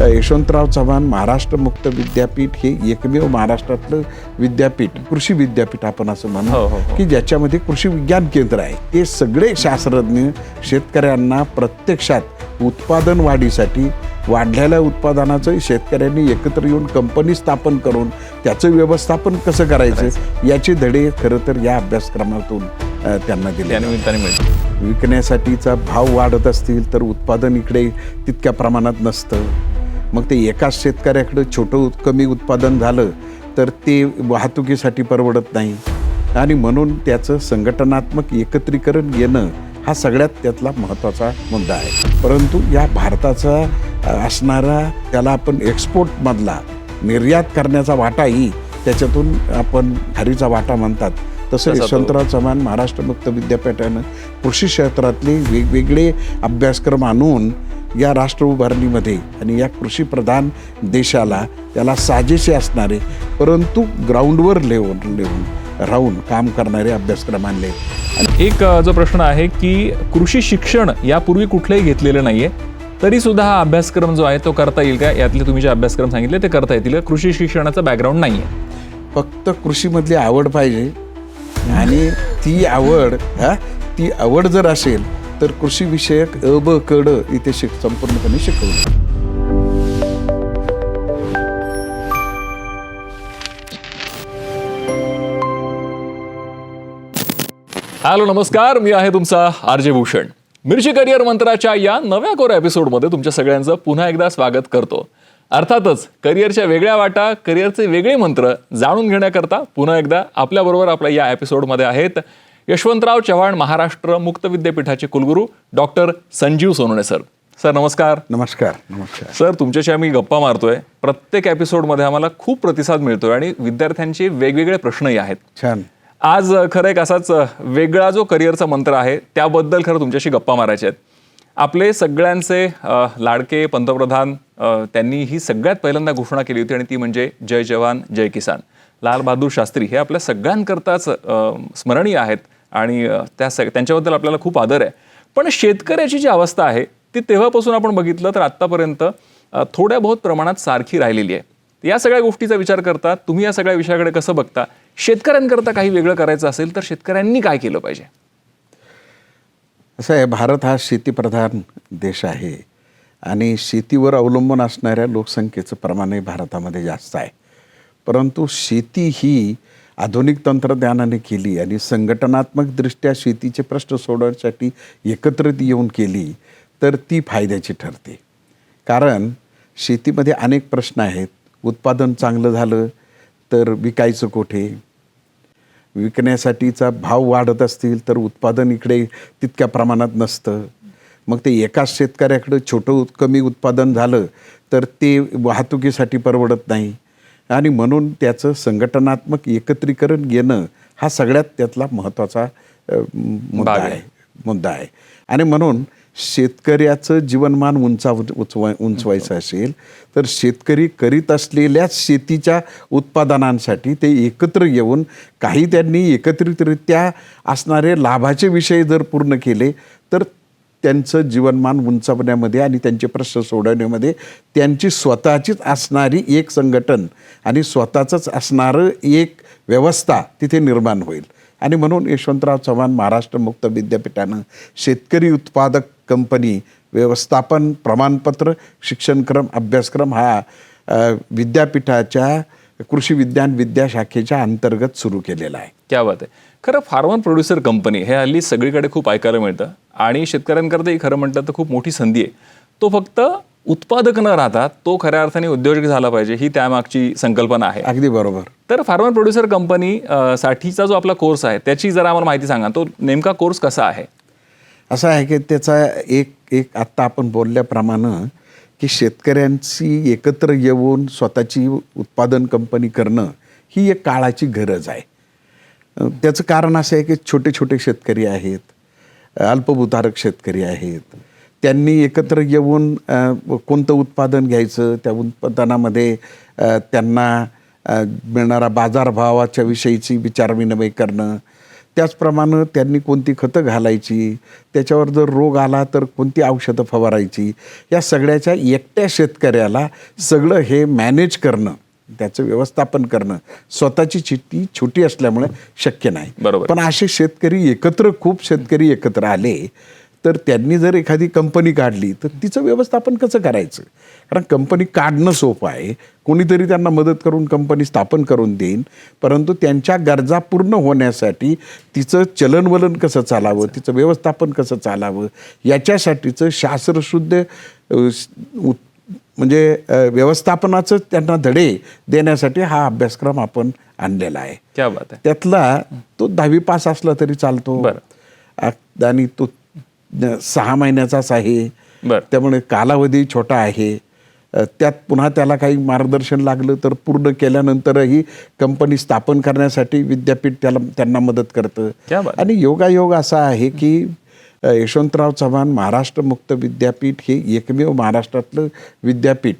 यशवंतराव चव्हाण महाराष्ट्र मुक्त विद्यापीठ हे एकमेव महाराष्ट्रातलं विद्यापीठ, कृषी विद्यापीठ आपण असं म्हणतो की ज्याच्यामध्ये कृषी विज्ञान केंद्र आहे. ते सगळे शास्त्रज्ञ शेतकऱ्यांना प्रत्यक्षात उत्पादन वाढीसाठी, वाढलेल्या उत्पादनाचं शेतकऱ्यांनी एकत्र येऊन कंपनी स्थापन करून त्याचं व्यवस्थापन कसं करायचं याचे धडे खरं तर या अभ्यासक्रमातून त्यांना दिले. विकण्यासाठीचा भाव वाढत असतील तर उत्पादन इकडे तितक्या प्रमाणात नसतं. मग ते एकाच शेतकऱ्याकडे छोटं कमी उत्पादन झालं तर ते वाहतुकीसाठी परवडत नाही आणि म्हणून त्याचं संघटनात्मक एकत्रीकरण येणं हा सगळ्यात त्यातला महत्त्वाचा मुद्दा आहे. परंतु या भारताचा असणारा त्याला आपण एक्सपोर्टमधला निर्यात करण्याचा वाटाही त्याच्यातून आपण हरीचा वाटा म्हणतात. तसं यशवंतराव चव्हाण महाराष्ट्र मुक्त विद्यापीठानं कृषी क्षेत्रातले वेगवेगळे अभ्यासक्रम आणून या राष्ट्र उभारणीमध्ये आणि या कृषीप्रधान देशाला त्याला साजेसे असणारे परंतु ग्राउंडवर लेवून राहून काम करणारे अभ्यासक्रम आणले. एक जो प्रश्न आहे की कृषी शिक्षण यापूर्वी कुठलंही घेतलेलं नाहीये, तरी सुद्धा हा अभ्यासक्रम जो आहे तो करता येईल का? यातले तुम्ही जे अभ्यासक्रम सांगितले ते करता येतील? कृषी शिक्षणाचा बॅकग्राऊंड नाहीये, फक्त कृषीमधली आवड पाहिजे आणि ती आवड जर असेल तर कृषी विषयक ब क ड इथे संपूर्णपणे शिकवलं. हॅलो नमस्कार, मी आहे तुमचा आर.जे. भूषण. मिरची करिअर मंत्राच्या या नव्या कोऱ्या एपिसोडमध्ये तुमच्या सगळ्यांचं पुन्हा एकदा स्वागत करतो. अर्थातच करिअरच्या वेगळ्या वाटा, करिअरचे वेगळे मंत्र जाणून घेण्याकरता पुन्हा एकदा आपल्याबरोबर आपल्या या एपिसोडमध्ये आहेत यशवंतराव चव्हाण महाराष्ट्र मुक्त विद्यापीठाचे कुलगुरू doctor Sanjeev Sonawane sir. Sir नमस्कार. नमस्कार. नमस्कार सर, तुमच्याशी आम्ही गप्पा मारतोय. प्रत्येक एपिसोडमध्ये आम्हाला खूप प्रतिसाद मिळतोय आणि विद्यार्थ्यांचे वेगवेगळे प्रश्नही आहेत. छान. आज खरं एक असाच वेगळा जो करिअरचा मंत्र आहे त्याबद्दल खरं तुमच्याशी गप्पा मारायचे आहेत. आपले सगळ्यांचे लाडके पंतप्रधान त्यांनी ही सगळ्यात पहिल्यांदा घोषणा केली होती आणि ती म्हणजे जय जवान जय किसान. लाल बहादूर शास्त्री हे आपल्या सगळ्यांकरताच स्मरणीय आहेत आणि त्यांच्याबद्दल आपल्याला खूप आदर आहे. पण शेतकऱ्याची जी अवस्था आहे ती तेव्हापासून आपण बघितलं तर आत्तापर्यंत थोड्या बहुत प्रमाणात सारखी राहिलेली आहे. या सगळ्या गोष्टीचा विचार करता तुम्ही या सगळ्या विषयाकडे कसं बघता? शेतकऱ्यांकरता काही वेगळं करायचं असेल तर शेतकऱ्यांनी काय केलं पाहिजे? असं आहे, भारत हा शेतीप्रधान देश आहे आणि शेतीवर अवलंबून असणाऱ्या लोकसंख्येचं प्रमाणही भारतामध्ये जास्त आहे. परंतु शेती ही आधुनिक तंत्रज्ञानाने केली आणि संघटनात्मकदृष्ट्या शेतीचे प्रश्न सोडवण्यासाठी एकत्रित येऊन केली तर ती फायद्याची ठरते. कारण शेतीमध्ये अनेक प्रश्न आहेत. उत्पादन चांगलं झालं तर विकायचं कुठे? विकण्यासाठीचा भाव वाढत असतील तर उत्पादन इकडे तितक्या प्रमाणात नसतं. मग ते एकाच शेतकऱ्याकडे छोटं कमी उत्पादन झालं तर ते वाहतुकीसाठी परवडत नाही आणि म्हणून त्याचं संघटनात्मक एकत्रीकरण येणं हा सगळ्यात त्यातला महत्त्वाचा मुद्दा आहे. आणि म्हणून शेतकऱ्याचं जीवनमान उंचवायचं असेल तर शेतकरी करीत असलेल्याच शेतीच्या उत्पादनांसाठी ते एकत्र येऊन काही त्यांनी एकत्रितरित्या असणारे लाभाचे विषय जर पूर्ण केले तर त्यांचं जीवनमान उंचावण्यामध्ये आणि त्यांचे प्रश्न सोडवण्यामध्ये त्यांची स्वतःचीच असणारी एक संघटन आणि स्वतःचंच असणारं एक व्यवस्था तिथे निर्माण होईल. आणि म्हणून यशवंतराव चव्हाण महाराष्ट्र मुक्त विद्यापीठानं शेतकरी उत्पादक कंपनी व्यवस्थापन प्रमाणपत्र शिक्षणक्रम अभ्यासक्रम हा विद्यापीठाच्या कृषी विज्ञान विद्याशाखेच्या अंतर्गत सुरू केलेला आहे. क्या बात आहे. खरं फार्मर प्रोड्युसर कंपनी हे हल्ली सगळीकडे खूप ऐकायला मिळतं आणि शेतकऱ्यांकरताही खरं म्हटलं तर खूप मोठी संधी आहे. तो फक्त उत्पादक न राहता तो खऱ्या अर्थाने उद्योजक झाला पाहिजे ही त्यामागची संकल्पना आहे. अगदी बरोबर. तर फार्मर प्रोड्युसर कंपनी साठीचा जो आपला कोर्स आहे त्याची जरा आम्हाला माहिती सांगा. तो नेमका कोर्स कसा आहे? असं आहे की त्याचा एक आत्ता आपण बोलल्याप्रमाणे की शेतकऱ्यांची एकत्र येऊन स्वतःची उत्पादन कंपनी करणं ही एक काळाची गरज आहे. त्याचं कारण असं आहे की छोटे छोटे शेतकरी आहेत, अल्पभूधारक शेतकरी आहेत. त्यांनी एकत्र येऊन कोणतं उत्पादन घ्यायचं, त्या उत्पादनामध्ये त्यांना मिळणारा बाजारभावाच्या विषयीची विचारविनिमय करणं, त्याचप्रमाणे त्यांनी कोणती खतं घालायची, त्याच्यावर जर रोग आला तर कोणती औषधं फवारायची, या सगळ्याच्या एकट्या शेतकऱ्याला सगळं हे मॅनेज करणं, त्याचं व्यवस्थापन करणं स्वतःची चिठ्ठी छोटी असल्यामुळे शक्य नाही. बरोबर. पण असे शेतकरी एकत्र, खूप शेतकरी एकत्र आले तर त्यांनी जर एखादी कंपनी काढली तर तिचं व्यवस्थापन कसं करायचं? कारण कंपनी काढणं सोपं आहे, कोणीतरी त्यांना मदत करून कंपनी स्थापन करून देईन, परंतु त्यांच्या गरजा पूर्ण होण्यासाठी तिचं चलनवलन कसं चालावं, तिचं व्यवस्थापन कसं चालावं, याच्यासाठीचं शास्त्रशुद्ध म्हणजे व्यवस्थापनाचं त्यांना धडे देण्यासाठी हा अभ्यासक्रम आपण आणलेला आहे. क्या बात आहे. त्यातला तो 10वी पास असला तरी चालतो. आणि तो 6 महिन्याचाच आहे, त्यामुळे कालावधी छोटा आहे. त्यात पुन्हा त्याला काही मार्गदर्शन लागलं तर पूर्ण केल्यानंतरही कंपनी स्थापन करण्यासाठी विद्यापीठ त्यांना मदत करतं. आणि योगायोग असा आहे की यशवंतराव चव्हाण महाराष्ट्र मुक्त विद्यापीठ हे एकमेव महाराष्ट्रातलं विद्यापीठ,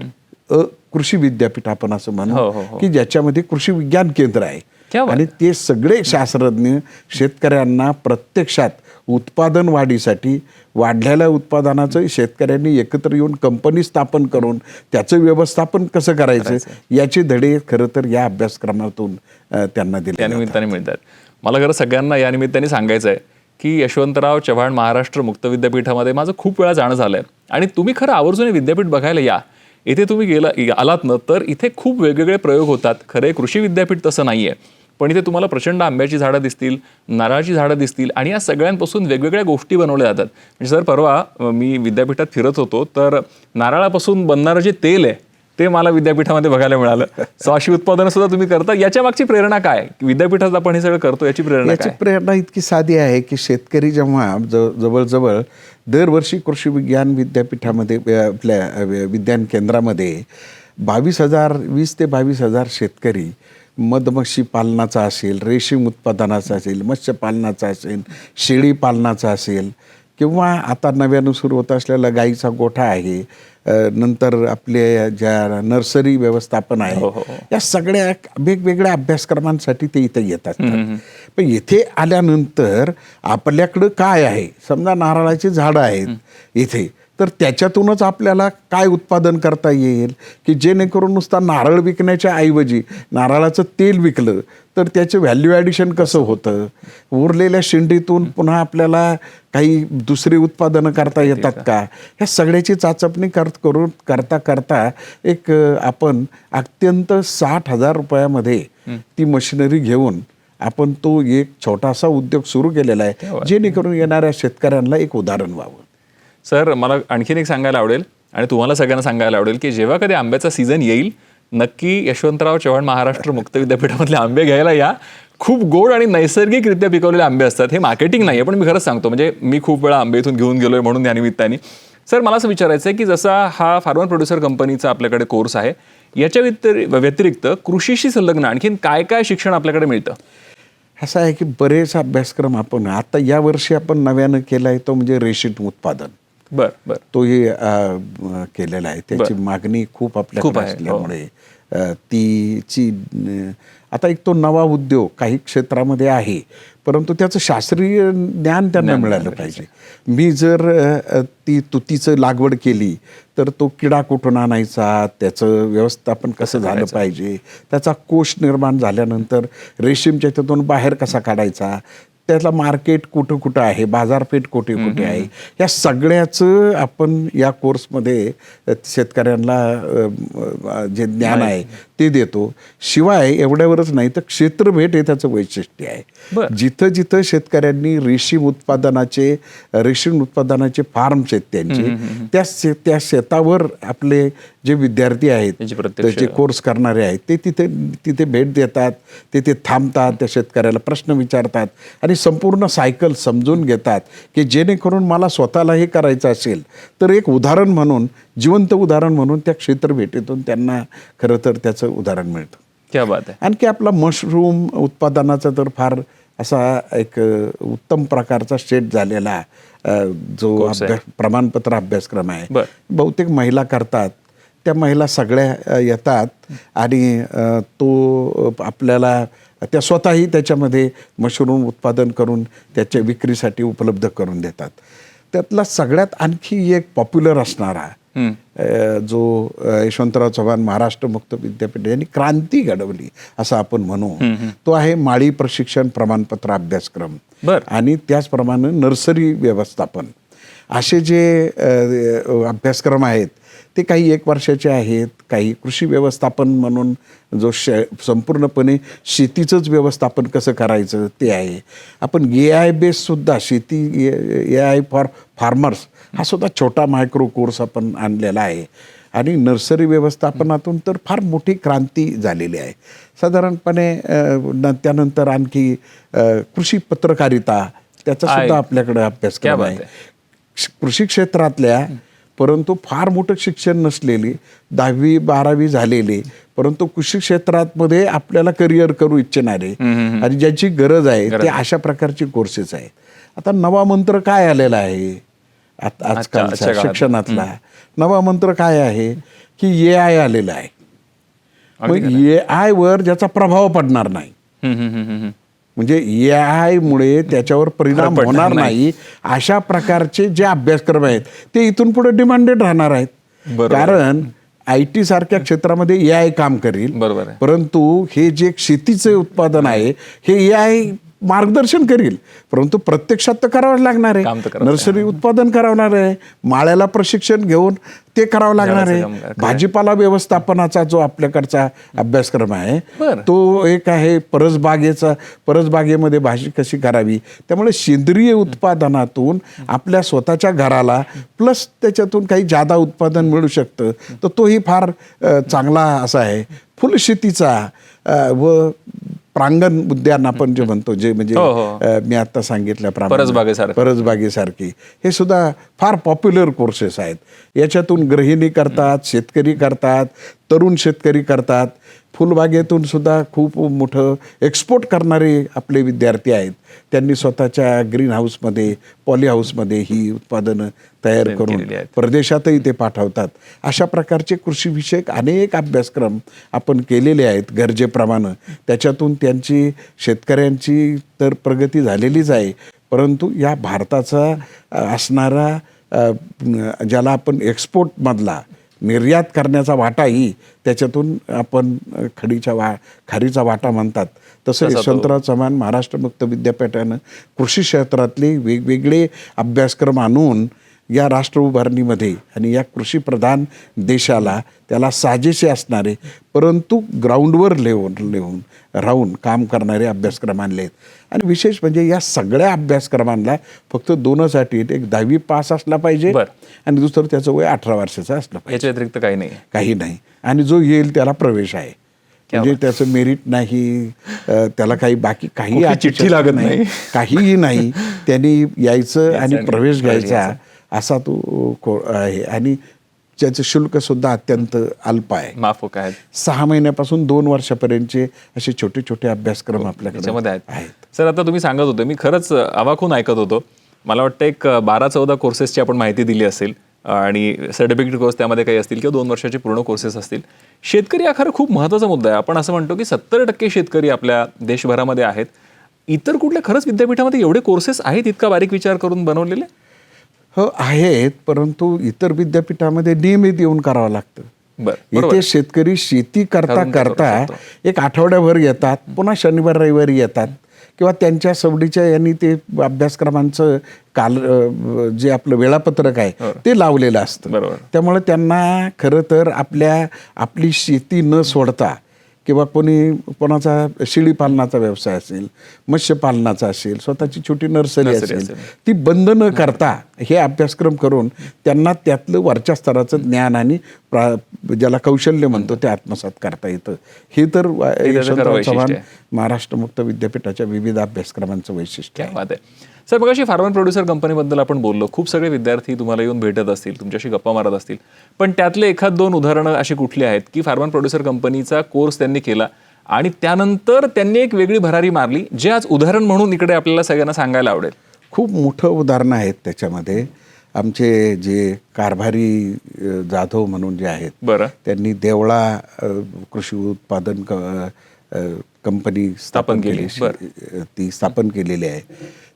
कृषी विद्यापीठ आपण असं म्हणू, की ज्याच्यामध्ये कृषी विज्ञान केंद्र आहे. आणि ते सगळे शास्त्रज्ञ शेतकऱ्यांना प्रत्यक्षात उत्पादन वाढीसाठी, वाढलेल्या उत्पादनाचं शेतकऱ्यांनी एकत्र येऊन कंपनी स्थापन करून त्याचं व्यवस्थापन कसं करायचं याचे धडे खरं तर या अभ्यासक्रमातून त्यांना दिले, त्या निमित्ताने मिळतात. मला खरं सगळ्यांना या निमित्ताने सांगायचं आहे की यशवंतराव चव्हाण महाराष्ट्र मुक्त विद्यापीठामध्ये माझं खूप वेळा जाणं झालं आहे. आणि तुम्ही खरं आवर्जून विद्यापीठ बघायला या. इथे तुम्ही आलात ना तर इथे खूप वेगवेगळे प्रयोग होतात. खरं कृषी विद्यापीठ तसं नाही आहे, पण इथे तुम्हाला प्रचंड आंब्याची झाडं दिसतील, नारळाची झाडं दिसतील, आणि या सगळ्यांपासून वेगवेगळ्या गोष्टी बनवल्या जातात. म्हणजे सर, परवा मी विद्यापीठात फिरत होतो तर नारळापासून बनणारं जे तेल आहे ते मला विद्यापीठामध्ये बघायला मिळालं. सो अशी उत्पादनं सुद्धा तुम्ही करता. याच्या मागची प्रेरणा काय? विद्यापीठात आपण हे सगळं करतो, याची प्रेरणा काय? प्रेरणा इतकी साधी आहे की शेतकरी जेव्हा जवळजवळ दरवर्षी कृषी विज्ञान विद्यापीठामध्ये, आपल्या विज्ञान केंद्रामध्ये 20 ते 22,000 शेतकरी मधमाशी पालनाचा असेल, रेशीम उत्पादनाचा असेल, मत्स्यपालनाचा असेल, शेळी पालनाचा असेल, किंवा आता नव्यानं सुरू होत असलेला गाईचा गोठा आहे, नंतर आपले ज्या नर्सरी व्यवस्थापन आहे, या सगळ्या वेगवेगळ्या अभ्यासक्रमांसाठी ते इथे येतात. पण इथे आल्यानंतर आपल्याकडं काय आहे, समजा नारळाची झाडं आहेत इथे, तर त्याच्यातूनच आपल्याला काय उत्पादन करता येईल की जेणेकरून नुसता नारळ विकण्याच्या ऐवजी नारळाचं तेल विकलं तर त्याचं व्हॅल्यू ॲडिशन कसं होतं, उरलेल्या शेंडीतून पुन्हा आपल्याला काही दुसरी उत्पादनं करता येतात का, ह्या सगळ्याची चाचपणी करता एक आपण अत्यंत 60,000 रुपयामध्ये ती मशिनरी घेऊन आपण तो एक छोटासा उद्योग सुरू केलेला आहे, जेणेकरून येणाऱ्या शेतकऱ्यांना एक उदाहरण व्हावं. सर, मला आणखीन एक सांगायला आवडेल आणि तुम्हाला सगळ्यांना सांगायला आवडेल की जेव्हा कधी आंब्याचा सीझन येईल, नक्की यशवंतराव चव्हाण महाराष्ट्र मुक्त विद्यापीठामधले आंबे घ्यायला या. खूप गोड आणि नैसर्गिकरित्या पिकवलेले आंबे असतात. हे मार्केटिंग नाही आहे, पण मी खरंच सांगतो, म्हणजे मी खूप वेळा आंबे इथून घेऊन गेलोय म्हणून या निमित्ताने. सर, मला असं विचारायचं आहे की जसा हा फार्मर प्रोड्युसर कंपनीचा आपल्याकडे कोर्स आहे, याच्या व्यतिरिक्त कृषीशी संलग्न आणखीन काय काय शिक्षण आपल्याकडे मिळतं? असं आहे की बरेच अभ्यासक्रम आपण आता यावर्षी आपण नव्यानं केला आहे, तो म्हणजे रेशीम उत्पादन. तोही केलेला आहे. त्याची मागणी खूप आपल्याकडे असल्यामुळे तीची आता एक तो नवा उद्योग काही क्षेत्रामध्ये आहे, परंतु त्याचं शास्त्रीय ज्ञान त्यांना मिळालं पाहिजे. मी जर ती तुतीचं लागवड केली तर तो किडा कुठून आणायचा, त्याचं व्यवस्थापन कसं झालं पाहिजे, त्याचा कोश निर्माण झाल्यानंतर रेशीमच्या त्यातून बाहेर कसा काढायचा, त्याला मार्केट कुठं आहे, बाजारपेठ कुठे आहे, या सगळ्याचं आपण या कोर्समध्ये शेतकऱ्यांना जे ज्ञान आहे ते देतो. शिवाय एवढ्यावरच नाही तर क्षेत्रभेट हे त्याचं वैशिष्ट्य आहे. जिथं जिथं शेतकऱ्यांनी रेशीम उत्पादनाचे फार्म्स आहेत त्यांचे, त्या शेतावर आपले जे विद्यार्थी आहेत, त्याचे कोर्स करणारे आहेत, ते तिथे भेट देतात, तिथे थांबतात, त्या शेतकऱ्याला प्रश्न विचारतात आणि संपूर्ण सायकल समजून घेतात की जेणेकरून मला स्वतःला हे करायचं असेल तर एक उदाहरण म्हणून, जिवंत उदाहरण म्हणून त्या क्षेत्रभेटीतून त्यांना खरं तर त्याचं उदाहरण मिळतं. क्या बात आहे. आणखी आपला मशरूम उत्पादनाचा तर फार असा एक उत्तम प्रकारचा सेट झालेला जो प्रमाणपत्र अभ्यासक्रम आहे. बहुतेक महिला करतात, त्या महिला सगळ्या येतात आणि तो आपल्याला त्या स्वतःही त्याच्यामध्ये मशरूम उत्पादन करून त्याच्या विक्रीसाठी उपलब्ध करून देतात. त्यातला सगळ्यात आणखी एक पॉप्युलर असणारा जो यशवंतराव चव्हाण महाराष्ट्र मुक्त विद्यापीठ यांनी क्रांती घडवली असं आपण म्हणू, तो आहे माळी प्रशिक्षण प्रमाणपत्र अभ्यासक्रम. आणि त्याचप्रमाणे नर्सरी व्यवस्थापन. असे जे अभ्यासक्रम आहेत ते काही 1 वर्षाचे आहेत, काही कृषी व्यवस्थापन म्हणून जो संपूर्णपणे शेतीचंच व्यवस्थापन कसं करायचं ते आहे. आपण AI बेससुद्धा शेती AI फॉर फार्मर्स हा सुद्धा छोटा मायक्रो कोर्स आपण आणलेला आहे. आणि नर्सरी व्यवस्थापनातून तर फार मोठी क्रांती झालेली आहे. साधारणपणे त्यानंतर आणखी कृषी पत्रकारिता त्याचा सुद्धा आपल्याकडे अभ्यासक्रम आहे. कृषी क्षेत्रातल्या परंतु फार मोठं शिक्षण नसलेली 10वी 12वी झालेले परंतु कृषी क्षेत्रामध्ये आपल्याला करिअर करू इच्छिणारे आणि ज्याची गरज आहे ते अशा प्रकारचे कोर्सेस आहेत. आता नवा मंत्र काय आलेला आहे आजकालच्या शिक्षणातला नवा मंत्र काय आहे की AI आलेला आहे. मग AI वर ज्याचा प्रभाव पडणार नाही, म्हणजे AI मुळे त्याच्यावर परिणाम होणार नाही अशा प्रकारचे जे अभ्यासक्रम आहेत ते इथून पुढे डिमांडेड राहणार आहेत. कारण IT सारख्या क्षेत्रामध्ये AI काम करेल, परंतु हे जे शेतीचे उत्पादन आहे हे AI मार्गदर्शन करेल, परंतु प्रत्यक्षात तर करावं लागणार आहे. नर्सरी उत्पादन करावं लागणार आहे, माळ्याला प्रशिक्षण घेऊन ते करावं लागणार आहे. भाजीपाला व्यवस्थापनाचा जो आपल्याकडचा अभ्यासक्रम आहे तो एक आहे. परसबागेमध्ये भाजी कशी करावी, त्यामुळे सेंद्रिय उत्पादनातून आपल्या स्वतःच्या घराला प्लस त्याच्यातून काही जादा उत्पादन मिळू शकतं, तर तोही फार चांगला असा आहे. फुलशेतीचा व प्रांगण उद्यान आपण जे म्हणतो, जे म्हणजे मी आता सांगितल्याप्रमाणे परसबागेसारखी, हे सुद्धा फार पॉप्युलर कोर्सेस आहेत. याच्यातून गृहिणी करतात, शेतकरी करतात, तरुण शेतकरी करतात. फुलबागेतून सुद्धा खूप मोठं एक्सपोर्ट करणारे आपले विद्यार्थी आहेत. त्यांनी स्वतःच्या ग्रीन हाऊसमध्ये पॉली हाऊसमध्ये ही उत्पादनं तयार करून परदेशातही ते पाठवतात. अशा प्रकारचे कृषीविषयक अनेक अभ्यासक्रम आपण केलेले आहेत गरजेप्रमाणे. त्याच्यातून त्यांची शेतकऱ्यांची तर प्रगती झालेलीच आहे, परंतु या भारताचा असणारा ज्याला आपण एक्सपोर्टमधला निर्यात करण्याचा वाटाही त्याच्यातून आपण खारीचा वाटा म्हणतात तसं यशवंतराव चव्हाण महाराष्ट्र मुक्त विद्यापीठानं कृषी क्षेत्रातले वेगवेगळे अभ्यासक्रम आणून या राष्ट्र उभारणीमध्ये आणि या कृषीप्रधान देशाला त्याला साजेसे असणारे परंतु ग्राउंडवर लेवून राहून काम करणारे अभ्यासक्रम आणले आहेत. आणि विशेष म्हणजे या सगळ्या अभ्यासक्रमांना फक्त 2 अटी आहेत. एक 10वी पास असला पाहिजे आणि दुसरं त्याचं वय 18 वर्षाचं असलं पाहिजे. याच्या व्यतिरिक्त काही नाही. आणि जो येईल त्याला प्रवेश आहे, म्हणजे त्याचं मेरिट नाही, त्याला काही बाकी काही चिठ्ठी लागत नाही, काहीही नाही. त्यांनी यायचं आणि प्रवेश घ्यायचा असा तो आहे. आणि त्याचं शुल्क सुद्धा अत्यंत अल्प आहे, माफक आहे. 6 महिन्यापासून 2 वर्षापर्यंतचे असे छोटे छोटे अभ्यासक्रम आपल्याकडे आहेत. सर, आता तुम्ही सांगत होते, मी खरंच अवाक होऊन ऐकत होतो. मला वाटतं एक 12-14 कोर्सेसची आपण माहिती दिली असेल आणि सर्टिफिकेट कोर्स त्यामध्ये काही असतील किंवा 2 वर्षाचे पूर्ण कोर्सेस असतील. शेतकरी हा खरं खूप महत्त्वाचा मुद्दा आहे. आपण असं म्हणतो की 70% शेतकरी आपल्या देशभरामध्ये आहेत. इतर कुठल्या खरंच विद्यापीठामध्ये एवढे कोर्सेस आहेत इतका बारीक विचार करून बनवलेले? हो आहेत, परंतु इतर विद्यापीठामध्ये नियमित येऊन करावं लागतं. इथे शेतकरी शेती करता एक आठवड्याभर येतात, पुन्हा शनिवार रविवारी येतात किंवा त्यांच्या सवडीच्या यांनी ते अभ्यासक्रमांचं जे आपलं वेळापत्रक आहे ते लावलेलं असतं. त्यामुळे त्यांना खरं तर आपली शेती न सोडता किंवा कोणाचा शेळी पालनाचा व्यवसाय असेल, मत्स्यपालनाचा असेल, स्वतःची छोटी नर्सरी असेल, ती बंद न करता हे अभ्यासक्रम करून त्यांना त्यातलं वरच्या स्तराचं ज्ञान आणि ज्याला कौशल्य म्हणतो ते आत्मसात करता येतं. हे तर यशवंतराव चव्हाण महाराष्ट्र मुक्त विद्यापीठाच्या विविध अभ्यासक्रमांचं वैशिष्ट्य आहे. सर, मग अशी फार्मर प्रोड्युसर कंपनीबद्दल आपण बोललो, खूप सगळे विद्यार्थी तुम्हाला येऊन भेटत असतील, तुमच्याशी गप्पा मारत असतील, पण त्यातले 1-2 उदाहरणं अशी कुठली आहेत की फार्मर प्रोड्युसर कंपनीचा कोर्स त्यांनी केला आणि त्यानंतर त्यांनी एक वेगळी भरारी मारली, जे आज उदाहरण म्हणून इकडे आपल्याला सगळ्यांना सांगायला आवडेल? खूप मोठं उदाहरणं आहेत त्याच्यामध्ये. आमचे जे कारभारी जाधव म्हणून जे आहेत, त्यांनी देवळा कृषी उत्पादन कंपनी स्थापन केली. केली, ती स्थापन केलेली आहे.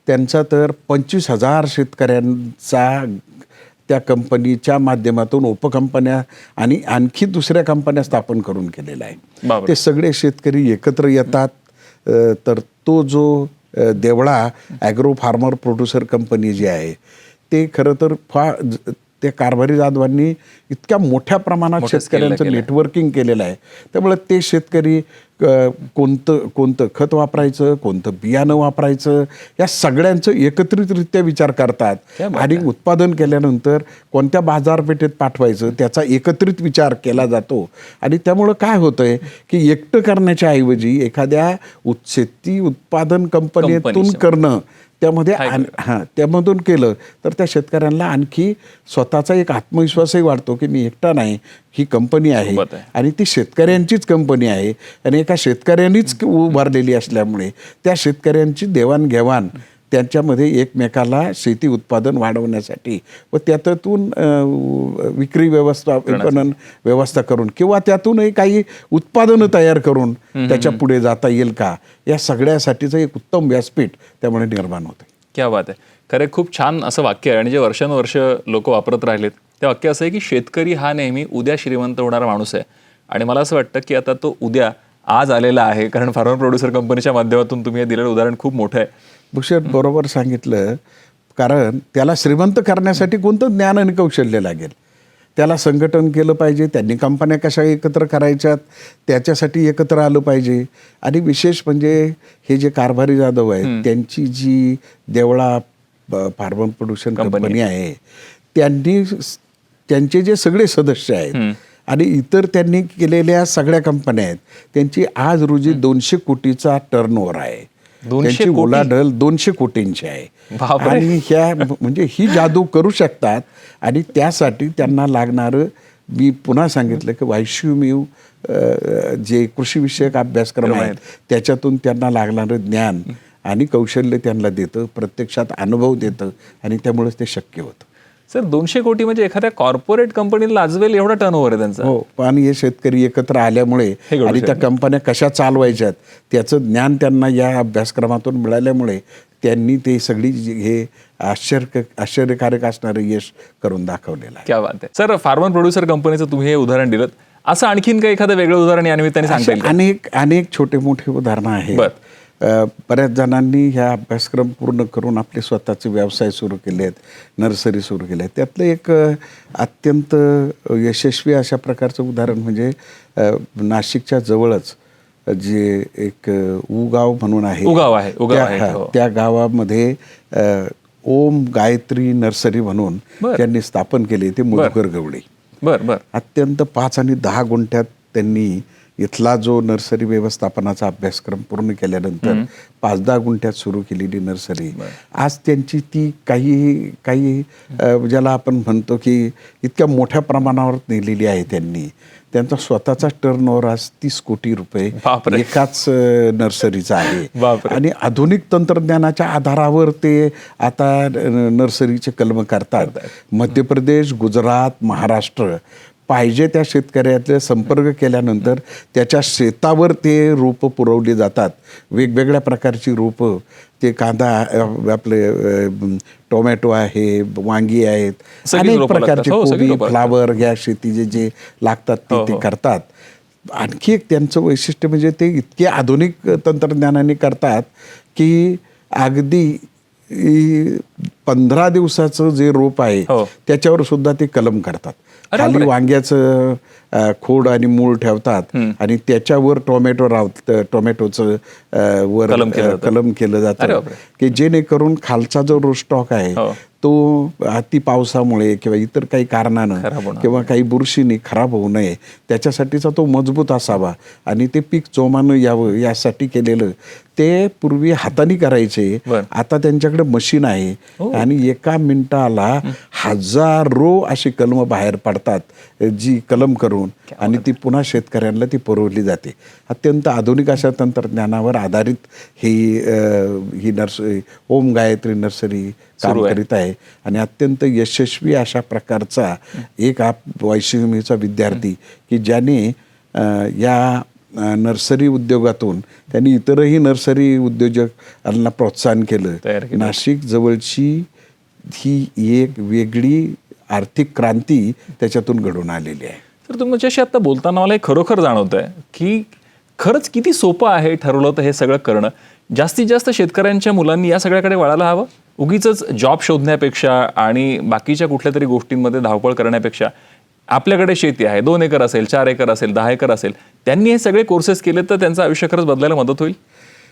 त्यांचा तर 25,000 शेतकऱ्यांचा त्या कंपनीच्या माध्यमातून उपकंपन्या आणि आणखी दुसऱ्या कंपन्या स्थापन करून केलेल्या आहे. बापरे. ते सगळे शेतकरी एकत्र येतात. तर तो जो Deola agro farmer producer company जी आहे ते खरं तर त्या कारभारी जाधवांनी इतक्या मोठ्या प्रमाणात शेतकऱ्यांचं नेटवर्किंग केलेलं आहे. त्यामुळे ते शेतकरी कोणतं खत वापरायचं, कोणतं बियाणं वापरायचं, या सगळ्यांचं एकत्रितरित्या विचार करतात आणि उत्पादन केल्यानंतर कोणत्या बाजारपेठेत पाठवायचं त्याचा एकत्रित विचार केला जातो. आणि त्यामुळं काय होतंय की एकटं करण्याच्या ऐवजी एखाद्या शेती उत्पादन कंपनीतून करणं, त्यामध्ये त्यामधून केलं तर त्या शेतकऱ्यांना आणखी स्वतःचा एक आत्मविश्वासही वाढतो की मी एकटा नाही, ही कंपनी आहे आणि ती शेतकऱ्यांचीच कंपनी आहे आणि एका शेतकऱ्यांनीच उभारलेली असल्यामुळे त्या शेतकऱ्यांची देवाणघेवाण त्यांच्यामध्ये एकमेकाला शेती उत्पादन वाढवण्यासाठी व त्यातून विक्री व्यवस्था, विपणन व्यवस्था करून किंवा त्यातूनही काही उत्पादनं तयार करून त्याच्या पुढे जाता येईल का, या सगळ्यासाठीचं एक उत्तम व्यासपीठ त्यामुळे निर्माण होतं. क्या बात आहे. खरं खूप छान असं वाक्य आहे आणि जे वर्षानुवर्ष लोक वापरत राहिलेत ते वाक्य असं आहे की शेतकरी हा नेहमी उद्या श्रीमंत होणारा माणूस आहे. आणि मला असं वाटतं की आता तो उद्या आज आलेला आहे, कारण फार्मर प्रोड्युसर कंपनीच्या माध्यमातून तुम्ही हे दिलेलं उदाहरण खूप मोठं आहे. भूषण बरोबर सांगितलं. कारण त्याला श्रीमंत करण्यासाठी कोणतं ज्ञान आणि कौशल्य लागेल, त्याला संघटन केलं पाहिजे, त्यांनी कंपन्या कशा एकत्र करायच्यात त्याच्यासाठी एकत्र आलं पाहिजे. आणि विशेष म्हणजे हे जे कारभारी जाधव आहेत त्यांची जी देवळा फार्मर प्रोड्युसर कंपनी आहे, त्यांचे जे सगळे सदस्य आहेत आणि इतर त्यांनी केलेल्या सगळ्या कंपन्या आहेत, त्यांची आज रोजी 200 कोटीचा टर्नओव्हर आहे. त्यांची उलाढाल 200 कोटींची आहे. आणि ह्या म्हणजे ही जादू करू शकतात. आणि त्यासाठी त्यांना लागणारं, मी पुन्हा सांगितलं की वायशुमीव जे कृषीविषयक अभ्यासक्रम आहेत त्याच्यातून त्यांना लागणारं ज्ञान आणि कौशल्य त्यांना देतं, प्रत्यक्षात अनुभव देतं आणि त्यामुळेच ते शक्य होतं. सर 200 कोटी म्हणजे एखाद्या कॉर्पोरेट कंपनीला लाजवेल एवढा टर्नओव्हर आहे त्यांचा. हो, पण हे शेतकरी एकत्र आल्यामुळे आणि त्या कंपन्या कशा चालवायच्यात त्याचं ज्ञान त्यांना या अभ्यासक्रमातून मिळाल्यामुळे त्यांनी ते सगळी हे आश्चर्यकारक असणारं यश करून दाखवलेलं आहे. क्या बात आहे. सर फार्मर प्रोड्युसर कंपनीचं तुम्ही हे उदाहरण दिलं, असं आणखीन काही एखादं वेगळं उदाहरण या निमित्ताने सांगता येईल? अनेक छोटे मोठे उदाहरणं आहेत. बऱ्याच जणांनी ह्या अभ्यासक्रम पूर्ण करून आपले स्वतःचे व्यवसाय सुरू केले आहेत, नर्सरी सुरू केले आहेत. त्यातलं एक अत्यंत यशस्वी अशा प्रकारचं उदाहरण म्हणजे नाशिकच्या जवळच जे एक उगाव म्हणून आहे, त्या गावामध्ये ओम गायत्री नर्सरी म्हणून त्यांनी स्थापन केली. ते मधुकर गवळी. अत्यंत 5 आणि 10 गुंठ्यात त्यांनी इथला जो नर्सरी व्यवस्थापनाचा अभ्यासक्रम पूर्ण केल्यानंतर 5-10 गुंठ्यात सुरू केलेली नर्सरी आज त्यांची ती काही ज्याला आपण म्हणतो की इतक्या मोठ्या प्रमाणावर नेलेली आहे त्यांनी. त्यांचा स्वतःचा टर्नओव्हर आज 30 कोटी रुपये एकाच नर्सरीचा आहे. आणि आधुनिक तंत्रज्ञानाच्या आधारावर ते आता नर्सरीचे कलम करतात. मध्य प्रदेश, गुजरात, महाराष्ट्र पाहिजे त्या शेतकऱ्यातले संपर्क केल्यानंतर त्याच्या शेतावर ते रोपं पुरवली जातात. वेगवेगळ्या प्रकारची रोपं, ते कांदा, आपले टोमॅटो आहे, वांगी आहेत, अनेक प्रकारचे कोबी, फ्लावर, या शेतीचे जे लागतात ते करतात. आणखी एक त्यांचं वैशिष्ट्य म्हणजे ते इतके आधुनिक तंत्रज्ञानाने करतात की अगदी 15 दिवसाचं जे रोप आहे त्याच्यावर सुद्धा ते कलम करतात. खाली वांग्याचं खोड आणि मूळ ठेवतात आणि त्याच्यावर टोमॅटोचं वर कलम केलं जातं की जेणेकरून खालचा जो स्टॉक आहे तो अति पावसामुळे किंवा इतर काही कारणानं किंवा काही बुरशीने खराब होऊ नये त्याच्यासाठीचा तो मजबूत असावा आणि ते पीक जोमानं यावं यासाठी केलेलं. ते पूर्वी हाताने करायचे, आता त्यांच्याकडे मशीन आहे आणि एका मिनिटाला हजारो अशी कलम बाहेर पडतात जी कलम करून आणि ती पुन्हा शेतकऱ्यांना ती पुरवली जाते. अत्यंत आधुनिक अशा तंत्रज्ञानावर आधारित ही नर्सरी ओम गायत्री नर्सरी काम करीत आहे आणि अत्यंत यशस्वी अशा प्रकारचा एक वैष्णवीचा विद्यार्थी की ज्याने या नर्सरी उद्योगातून त्यांनी इतरही नर्सरी उद्योजकांना प्रोत्साहन तयार केलं. केलं. नाशिक जवळची ही एक वेगळी आर्थिक क्रांती त्याच्यातून घडून आलेली आहे. तर तुमच्याशी आता बोलताना मला हे खरोखर जाणवत आहे की खरंच किती सोपं आहे ठरवलं तर हे सगळं करणं. जास्तीत जास्त शेतकऱ्यांच्या मुलांनी या सगळ्याकडे वळायला हवं. उगीच जॉब शोधण्यापेक्षा आणि बाकीच्या कुठल्या तरी गोष्टींमध्ये धावपळ करण्यापेक्षा आपल्याकडे शेती आहे, 2 एकर असेल, 4 एकर असेल, 10 एकर असेल, त्यांनी हे सगळे कोर्सेस केले तर त्यांचं आयुष्य खरंच बदलायला मदत होईल.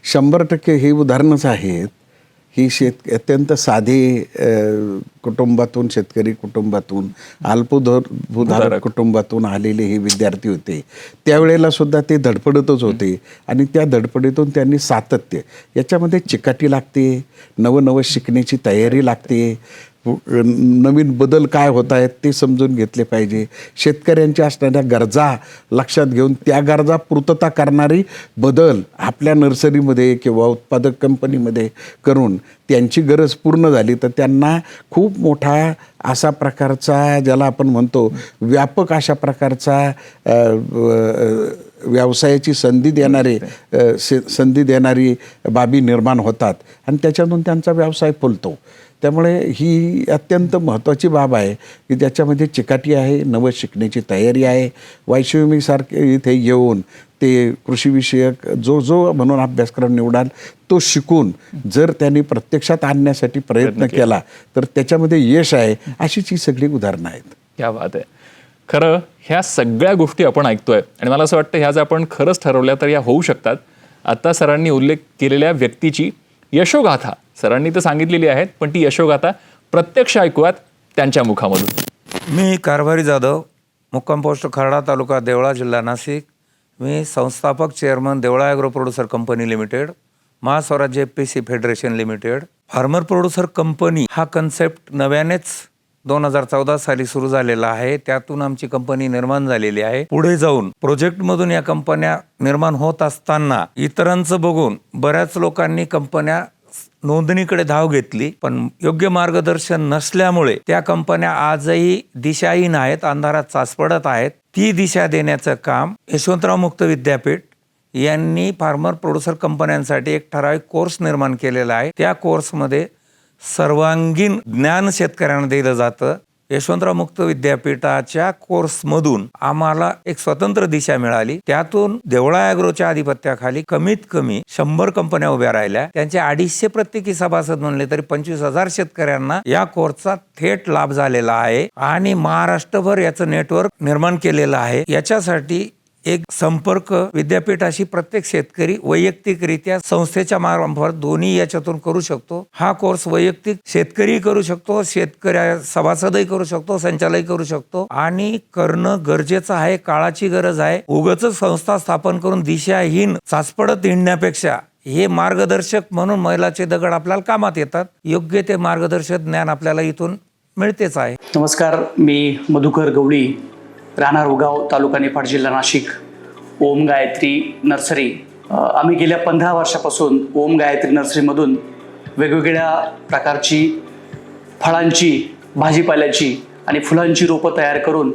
100% हे उदाहरणच आहेत. ही अत्यंत साधे कुटुंबातून, शेतकरी कुटुंबातून, अल्पभूधारक कुटुंबातून आलेले हे विद्यार्थी होते. त्यावेळेला सुद्धा ते धडपडतच होते आणि त्या धडपडीतून त्यांनी सातत्य, याच्यामध्ये चिकाटी लागते, नवं शिकण्याची तयारी लागते, नवीन बदल काय होत आहेत ते समजून घेतले पाहिजे. शेतकऱ्यांच्या असणाऱ्या गरजा लक्षात घेऊन त्या गरजा पूर्तता करणारी बदल आपल्या नर्सरीमध्ये किंवा उत्पादक कंपनीमध्ये करून त्यांची गरज पूर्ण झाली तर त्यांना खूप मोठा असा प्रकारचा, ज्याला आपण म्हणतो व्यापक अशा प्रकारचा व्यवसायाची संधी देणारी बाबी निर्माण होतात आणि त्याच्यातून त्यांचा व्यवसाय फुलतो. त्यामुळे ही अत्यंत महत्त्वाची बाब आहे की ज्याच्यामध्ये चिकाटी आहे, नवं शिकण्याची तयारी आहे. वायशिवमीसारखे इथे येऊन ते कृषीविषयक जो म्हणून अभ्यासक्रम निवडाल तो शिकून जर त्यांनी प्रत्यक्षात आणण्यासाठी प्रयत्न केला तर त्याच्यामध्ये यश आहे. अशीच ही सगळी उदाहरणं आहेत. क्या बात आहे. खरं ह्या सगळ्या गोष्टी आपण ऐकतोय आणि मला असं वाटतं ह्या जर आपण खरंच ठरवल्या तर या होऊ शकतात. आता सरांनी उल्लेख केलेल्या व्यक्तीची यशोगाथा सरांनी तर सांगितलेली आहेत, पण ती यशोगाथा प्रत्यक्ष ऐकूयात त्यांच्या मुखामधून. मी कारभारी जाधव, मुक्काम पोस्ट खर्डा, तालुका देवळा, जिल्हा नाशिक. मी संस्थापक chairman Deola agro producer company limited, Mahaswarajya FPC federation limited. Farmer producer company हा कन्सेप्ट नव्यानेच 2014 साली सुरू झालेला आहे. त्यातून आमची कंपनी निर्माण झालेली आहे. पुढे जाऊन प्रोजेक्टमधून या कंपन्या निर्माण होत असताना इतरांचं बघून बऱ्याच लोकांनी कंपन्या नोंदणीकडे धाव घेतली, पण योग्य मार्गदर्शन नसल्यामुळे त्या कंपन्या आजही दिशाहीन आहेत, अंधारात चाचपडत आहेत. ती दिशा देण्याचं काम यशवंतराव मुक्त विद्यापीठ यांनी फार्मर प्रोड्युसर कंपन्यांसाठी एक ठराविक कोर्स निर्माण केलेला आहे. त्या कोर्समध्ये सर्वांगीण ज्ञान शेतकऱ्यांना दिलं जातं. यशवंतराव मुक्त विद्यापीठाच्या कोर्समधून आम्हाला एक स्वतंत्र दिशा मिळाली. त्यातून देवळा ॲग्रोच्या आधिपत्याखाली कमीत कमी 100 कंपन्या उभ्या राहिल्या. त्यांचे 250 प्रत्येकी सभासद म्हणले तरी 25,000 शेतकऱ्यांना या कोर्सचा थेट लाभ झालेला आहे आणि महाराष्ट्रभर याचं नेटवर्क निर्माण केलेलं आहे. याच्यासाठी एक संपर्क विद्यापीठाशी प्रत्येक शेतकरी वैयक्तिकरित्या संस्थेच्या मार्फत दोन्ही याच्यातून करू शकतो. हा कोर्स वैयक्तिक शेतकरी करू शकतो, शेतकरी सभासदही करू शकतो, संचालकही करू शकतो आणि करणं गरजेचं आहे. काळाची गरज आहे. उगाच संस्था स्थापन करून दिशाहीन चाचपडत हिंडण्यापेक्षा हे मार्गदर्शक म्हणून मैलाचे दगड आपल्याला कामात येतात. योग्य ते मार्गदर्शक ज्ञान आपल्याला इथून मिळतेच आहे. नमस्कार, मी मधुकर गवळी, राहणार उगाव, तालुका निफाड, जिल्हा नाशिक. ओम गायत्री नर्सरी, आम्ही गेल्या 15 वर्षापासून ओम गायत्री नर्सरीमधून वेगवेगळ्या प्रकारची फळांची, भाजीपाल्याची आणि फुलांची रोपं तयार करून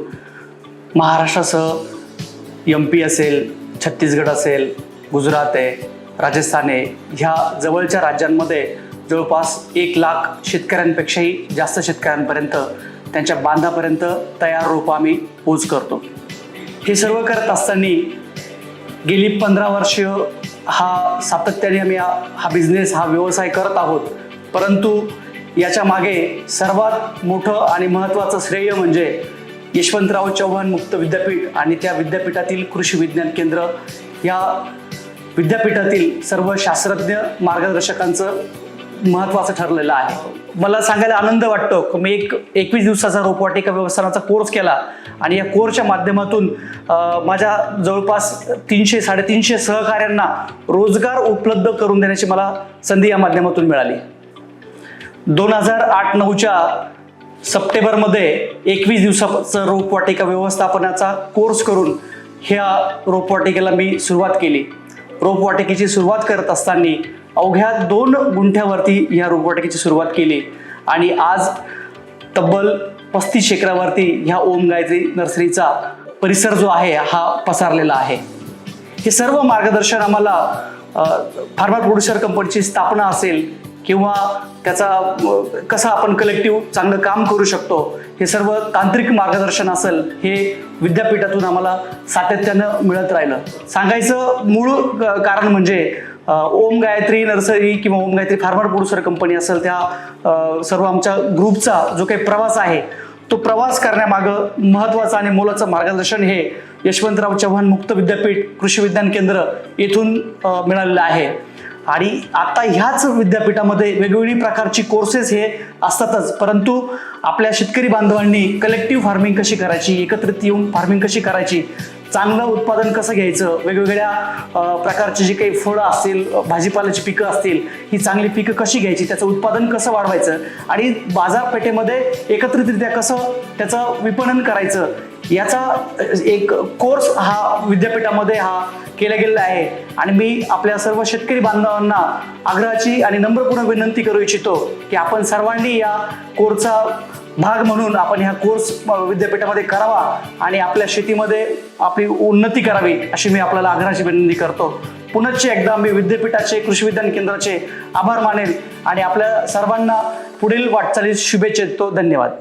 महाराष्ट्रासह MP असेल, छत्तीसगड असेल, गुजरात आहे, राजस्थान आहे, ह्या जवळच्या राज्यांमध्ये जवळपास 1 लाख शेतकऱ्यांपेक्षाही जास्त शेतकऱ्यांपर्यंत, त्यांच्या बांधापर्यंत तयार रोपं आम्ही पोच करतो. हे सर्व करत असताना गेली 15 वर्ष हा सातत्याने आम्ही हा बिझनेस, हा व्यवसाय करत आहोत. परंतु याच्या मागे सर्वात मोठं आणि महत्त्वाचं श्रेय म्हणजे यशवंतराव चव्हाण मुक्त विद्यापीठ आणि त्या विद्यापीठातील कृषी विज्ञान केंद्र, या विद्यापीठातील सर्व शास्त्रज्ञ मार्गदर्शकांचं महत्त्वाचं ठरलेलं आहे. मला सांगायला आनंद वाटतो की मी 21 दिवसाचा रोपवाटिका व्यवस्थापनाचा कोर्स केला आणि या कोर्सच्या माध्यमातून माझ्या जवळपास 300-350 सहकाऱ्यांना रोजगार उपलब्ध करून देण्याची मला संधी या माध्यमातून मिळाली. 2008-09च्या सप्टेंबरमध्ये 21 दिवसाचं रोपवाटिका व्यवस्थापनाचा कोर्स करून ह्या रोपवाटिकेला मी सुरुवात केली. रोपवाटिकेची सुरुवात करत असताना अवघ्या 2 गुंठ्यावरती ह्या रोपवाटिकेची सुरुवात केली आणि आज तब्बल 35 एकरावरती ह्या ओम गायत्री नर्सरीचा परिसर जो आहे हा पसरलेला आहे. हे सर्व मार्गदर्शन आम्हाला फार्मर प्रोड्युसर कंपनीची स्थापना असेल किंवा त्याचा कसं आपण कलेक्टिव्ह चांगलं काम करू शकतो, हे सर्व तांत्रिक मार्गदर्शन असेल हे विद्यापीठातून आम्हाला सातत्यानं मिळत राहिलं. सांगायचं मूळ कारण म्हणजे ओम गायत्री नर्सरी किंवा ओम गायत्री फार्मर प्रोड्युसर कंपनी असेल, त्या सर्व आमच्या ग्रुपचा जो काही प्रवास आहे तो प्रवास करण्यामागं महत्त्वाचं आणि मोलाचं मार्गदर्शन हे यशवंतराव चव्हाण मुक्त विद्यापीठ कृषी विज्ञान केंद्र येथून मिळालेलं आहे. आणि आता ह्याच विद्यापीठामध्ये वेगवेगळी प्रकारची कोर्सेस हे असतातच, परंतु आपल्या शेतकरी बांधवांनी कलेक्टिव्ह फार्मिंग कशी करायची, एकत्रित येऊन फार्मिंग कशी करायची, चांगलं उत्पादन कसं घ्यायचं, वेगवेगळ्या प्रकारची जी काही फळं असतील, भाजीपाल्याची पिकं असतील, ही चांगली पिकं कशी घ्यायची, त्याचं उत्पादन कसं वाढवायचं आणि बाजारपेठेमध्ये एकत्रितरित्या कसं त्याचं विपणन करायचं, याचा एक कोर्स हा विद्यापीठामध्ये हा केला गेलेला आहे. आणि मी आपल्या सर्व शेतकरी बांधवांना आग्रहाची आणि नम्रपूर्ण विनंती करू इच्छितो की आपण सर्वांनी या कोर्सचा भाग म्हणून आपण ह्या कोर्स विद्यापीठामध्ये करावा आणि आपल्या शेतीमध्ये आपली उन्नती करावी, अशी मी आपल्याला आग्रहाची विनंती करतो. पुनश्च एकदा मी विद्यापीठाचे कृषी विज्ञान केंद्राचे आभार मानेल आणि आपल्या सर्वांना पुढील वाटचालीस शुभेच्छा देतो. धन्यवाद.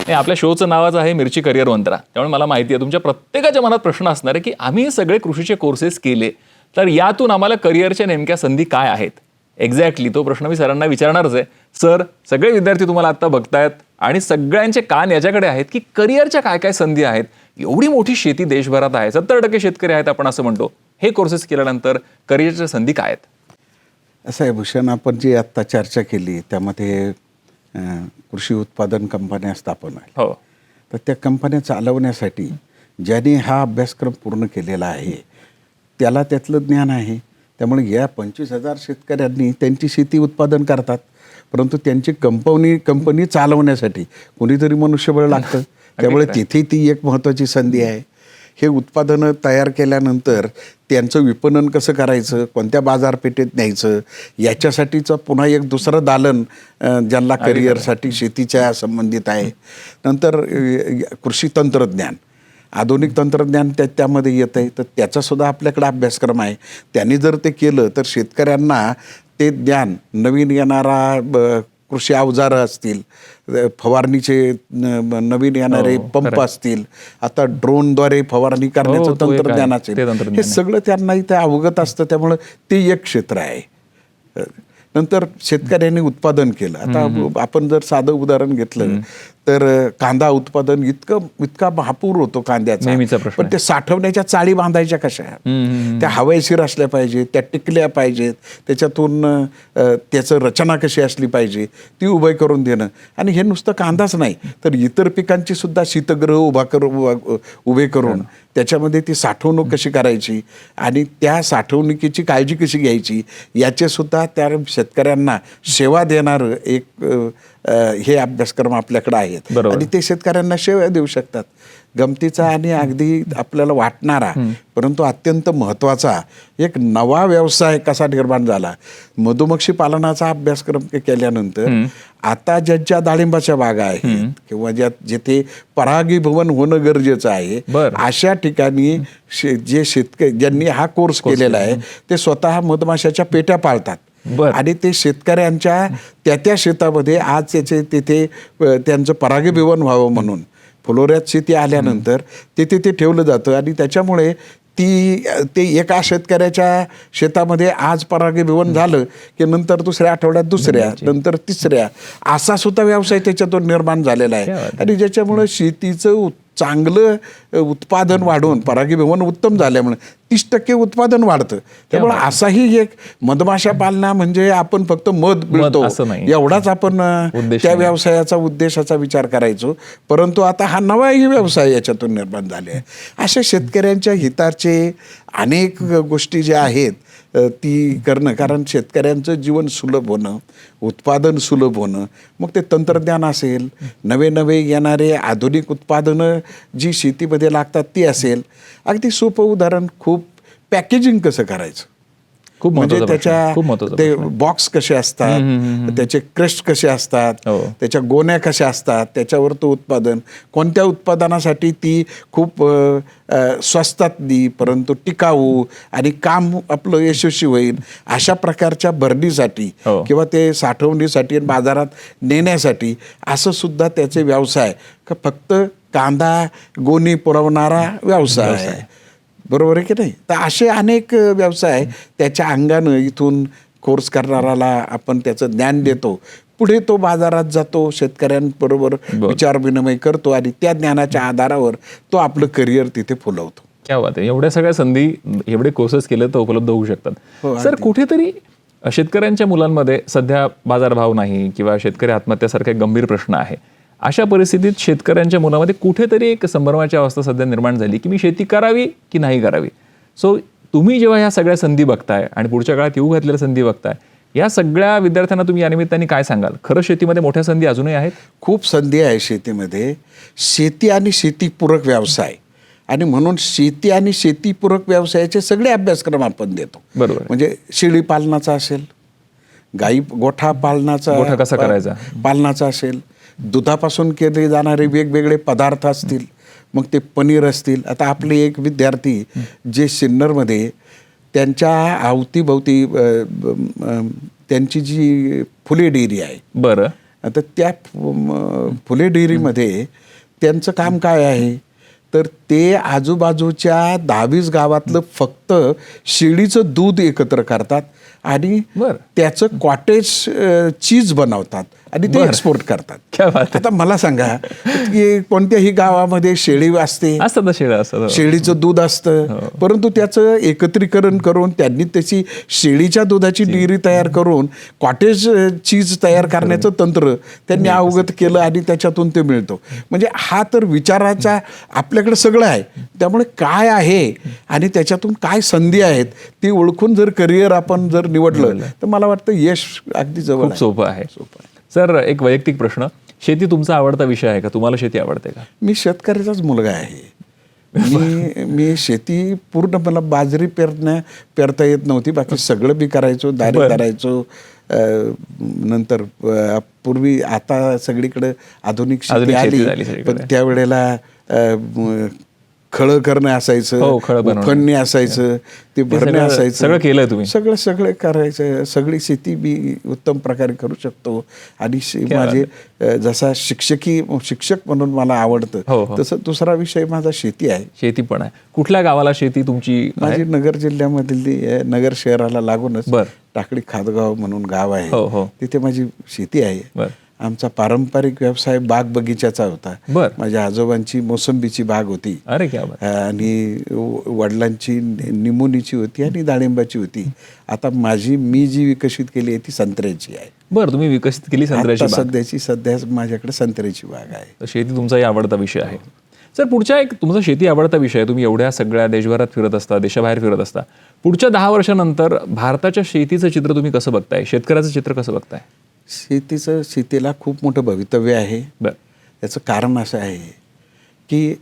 आपल्या शोचं नावच आहे मिरची करिअर मंत्रा, त्यामुळे मला माहिती आहे तुमच्या प्रत्येकाच्या मनात प्रश्न असणार आहे की आम्ही सगळे कृषीचे कोर्सेस केले तर यातून आम्हाला करिअरच्या नेमक्या संधी काय आहेत. एक्झॅक्टली तो प्रश्न मी सरांना विचारणारच आहे. सर, सगळे विद्यार्थी तुम्हाला आता बघतायत आणि सगळ्यांचे कान याच्याकडे आहेत की करिअरच्या काय काय संधी आहेत. एवढी मोठी शेती देशभरात आहे, 70% शेतकरी आहेत आपण असं म्हणतो. हे कोर्सेस केल्यानंतर करिअरच्या संधी काय आहेत? असं आहे भूषण, आपण जी आत्ता चर्चा केली त्यामध्ये कृषी उत्पादन कंपन्या स्थापन आहे. हो. तर त्या कंपन्या चालवण्यासाठी ज्याने हा अभ्यासक्रम पूर्ण केलेला आहे त्याला त्यातलं ज्ञान आहे. त्यामुळे या 25,000 शेतकऱ्यांनी त्यांची शेती उत्पादन करतात, परंतु त्यांची कंपनी चालवण्यासाठी कोणीतरी मनुष्यबळ लागतं. त्यामुळे तिथे ती एक महत्त्वाची संधी आहे. हे उत्पादनं तयार केल्यानंतर त्यांचं विपणन कसं करायचं, कोणत्या बाजारपेठेत न्यायचं, याच्यासाठीचं पुन्हा एक दुसरं दालन ज्यांना करिअरसाठी शेतीच्या संबंधित आहे. नंतर कृषी तंत्रज्ञान, आधुनिक तंत्रज्ञान त्यामध्ये येतं आहे, तर त्याचासुद्धा आपल्याकडे अभ्यासक्रम आहे. त्यांनी जर ते केलं तर शेतकऱ्यांना ते ज्ञान, नवीन येणारा कृषी अवजारं असतील, फवारणीचे नवीन येणारे पंप असतील, आता ड्रोनद्वारे फवारणी करण्याचं तंत्रज्ञान असेल, हे सगळं त्यांना इथे अवगत असतं. त्यामुळं ते एक क्षेत्र आहे. नंतर शेतकऱ्यांनी उत्पादन केलं. आता आपण जर साधं उदाहरण घेतलं तर कांदा उत्पादन इतका महापूर होतो कांद्याचा, पण ते साठवण्याच्या चाळी बांधायच्या कशा, त्या हवाईशीर असल्या पाहिजेत, त्या टिकल्या पाहिजेत, त्याच्यातून त्याचं रचना कशी असली पाहिजे ती उभं करून देणं. आणि हे नुसतं कांदाच नाही तर इतर पिकांची सुद्धा शीतगृह उभे करून त्याच्यामध्ये ती साठवणूक कशी करायची आणि त्या साठवणुकीची काळजी कशी घ्यायची, याचे सुद्धा त्या शेतकऱ्यांना सेवा देणारं एक हे अभ्यासक्रम आपल्याकडे आहेत. आणि ते शेतकऱ्यांना सेवा देऊ शकतात. गमतीचा आणि अगदी आपल्याला वाटणारा परंतु अत्यंत महत्त्वाचा एक नवा व्यवसाय कसा निर्माण झाला. मधुमक्षी पालनाचा अभ्यासक्रम केल्यानंतर आता ज्यांच्या डाळिंबाच्या बागा आहेत किंवा जिथे परागीभवन होणं गरजेचं आहे, अशा ठिकाणी जे शेतकरी ज्यांनी हा कोर्स केलेला आहे ते स्वतः मधमाशाच्या पेट्या पाळतात. आणि ते शेतकऱ्यांच्या त्या शेतामध्ये आज तिथे त्यांचं परागीभवन व्हावं म्हणून फ्लोऱ्यात शेती आल्यानंतर तिथे ते ठेवलं जातं. आणि त्याच्यामुळे ते एका शेतकऱ्याच्या शेतामध्ये आज परागीभवन झालं की नंतर दुसऱ्या आठवड्यात दुसऱ्या, नंतर तिसऱ्या, असा सुद्धा व्यवसाय त्याच्यातून निर्माण झालेला आहे. आणि ज्याच्यामुळं शेतीचं चांगलं उत्पादन वाढून परागीभवन उत्तम झाल्यामुळे 30% उत्पादन वाढतं. त्यामुळे असाही एक मधमाशा पालना म्हणजे आपण फक्त मध मिळतो एवढाच आपण त्या व्यवसायाचा उद्देशाचा विचार करायचो, परंतु आता हा नवाही व्यवसाय याच्यातून निर्माण झाले आहे. अशा शेतकऱ्यांच्या हिताचे अनेक गोष्टी ज्या आहेत ती करणं, कारण शेतकऱ्यांचं जीवन सुलभ होणं, उत्पादन सुलभ होणं, मग ते तंत्रज्ञान असेल, नवे येणारे आधुनिक उत्पादनं जी शेतीमध्ये लागतात ती असेल. अगदी सोपं उदाहरण, खूप पॅकेजिंग कसं करायचं. खूप म्हणजे महत्त्वाचा प्रश्न आहे. खूप महत्त्वाचा ते प्रश्न बॉक्स कसे असतात, त्याचे क्रस्ट कसे असतात, हो. त्याच्या गोण्या कशा असतात, त्याच्यावर तो उत्पादन कोणत्या उत्पादनासाठी ती खूप स्वस्तातली परंतु टिकाऊ आणि काम आपलं यशस्वी होईल अशा प्रकारच्या भरणीसाठी हो. किंवा ते साठवणीसाठी आणि बाजारात नेण्यासाठी असं सुद्धा त्याचे व्यवसाय का फक्त कांदा गोणी पुरवणारा व्यवसाय आहे. बरोबर आहे की नाही? तर असे अनेक व्यवसाय त्याच्या अंगानं इथून कोर्स करणाऱ्याला आपण त्याचं ज्ञान देतो, पुढे तो बाजारात जातो, शेतकऱ्यांबरोबर विचार विनिमय करतो आणि त्या ज्ञानाच्या आधारावर तो आपलं करिअर तिथे फुलवतो. क्या बात आहे. एवढ्या सगळ्या संधी एवढे कोर्सेस केले तर उपलब्ध होऊ शकतात. सर, कुठेतरी शेतकऱ्यांच्या मुलांमध्ये सध्या बाजारभाव नाही किंवा शेतकरी आत्महत्यासारखा एक गंभीर प्रश्न आहे. अशा परिस्थितीत शेतकऱ्यांच्या मुलामध्ये कुठेतरी एक संभ्रमाची अवस्था सध्या निर्माण झाली की मी शेती करावी की नाही करावी. सो तुम्ही जेव्हा ह्या सगळ्या संधी बघताय आणि पुढच्या काळात येऊ घातलेल्या संधी बघताय, या सगळ्या विद्यार्थ्यांना तुम्ही या निमित्ताने काय सांगाल? खरं शेतीमध्ये मोठ्या संधी अजूनही आहेत? खूप संधी आहे शेतीमध्ये. शेती आणि शेतीपूरक व्यवसाय आणि म्हणून शेती आणि शेतीपूरक व्यवसायाचे सगळे अभ्यासक्रम आपण देतो. बरोबर. म्हणजे शेळी पालनाचा असेल, गाई गोठा गोठा कसा करायचा? पालनाचा असेल, दुधापासून केले जाणारे वेगवेगळे पदार्थ असतील, मग ते पनीर असतील. आता आपले एक विद्यार्थी जे सिन्नरमध्ये त्यांच्या अवतीभोवती त्यांची जी फुले डेअरी आहे, बरं. आता त्या फुले डेअरीमध्ये त्यांचं काम काय आहे, तर ते आजूबाजूच्या 10-20 गावातलं फक्त शेळीचं दूध एकत्र करतात आणि बरं. त्याचं कॉटेज चीज बनवतात आणि ते एक्सपोर्ट करतात. क्या बात आहे. आता मला सांगा की कोणत्याही गावामध्ये शेळी असते, असतात ना शेळ्या असतात. शेळीचं दूध असतं, परंतु त्याचं एकत्रीकरण करून त्यांनी त्याची शेळीच्या दुधाची डेअरी तयार करून कॉटेज चीज तयार करण्याचं तंत्र त्यांनी अवगत केलं आणि त्याच्यातून ते मिळतो. म्हणजे हा तर विचाराचा आपल्याकडे सगळं आहे. त्यामुळे काय आहे आणि त्याच्यातून काय संधी आहेत ते ओळखून जर करिअर आपण जर निवडलं तर मला वाटतं यश अगदी जवळ खूप आहे. सोपं आहे. सर, एक वैयक्तिक प्रश्न, शेती तुमचा आवडता विषय आहे का? तुम्हाला शेती आवडते का? मी शेतकऱ्याचाच मुलगा आहे. मी शेती पूर्ण मला बाजरी पेरता येत नव्हती, बाकी सगळं बी करायचो, दारे धरायचो. नंतर पूर्वी आता सगळीकडे आधुनिक शेती आली, पण त्यावेळेला खळं करणं असायचं, उफणणे असायचं, ते भरणे असायचं. सगळं केलंय तुम्ही? सगळं करायचं. सगळी शेती मी उत्तम प्रकारे करू शकतो. आणि माझे जसा शिक्षक म्हणून मला आवडतं तसं दुसरा विषय माझा शेती आहे. शेती पण आहे. कुठल्या गावाला शेती तुमची? माझी नगर जिल्ह्यामधली, नगर शहराला लागूनच टाकळी खादगाव म्हणून गाव आहे, तिथे माझी शेती आहे. आमचा पारंपरिक व्यवसाय बाग बगीच्याचा होता. माझ्या आजोबांची मोसंबीची बाग होती. अरे क्या बात. आणि वडिलांची निमोनीची होती आणि डाळिंबाची होती. आता मी जी विकसित केली आहे ती संत्र्याची आहे. बरं, तुम्ही विकसित केली संत्र्याची बाग? सध्या माझ्याकडे संत्र्याची बाग आहे. तर शेती तुमचाही आवडता विषय आहे. सर, पुढच्या एक तुमचा शेती आवडता विषय, तुम्ही एवढ्या सगळ्या देशभरात फिरत असता, देशाबाहेर फिरत असता, पुढच्या 10 वर्षानंतर भारताच्या शेतीचं चित्र तुम्ही कसं बघताय? शेतकऱ्याचं चित्र कसं बघताय? शेतीला खूप मोठं भवितव्य आहे. याचं कारण असं आहे की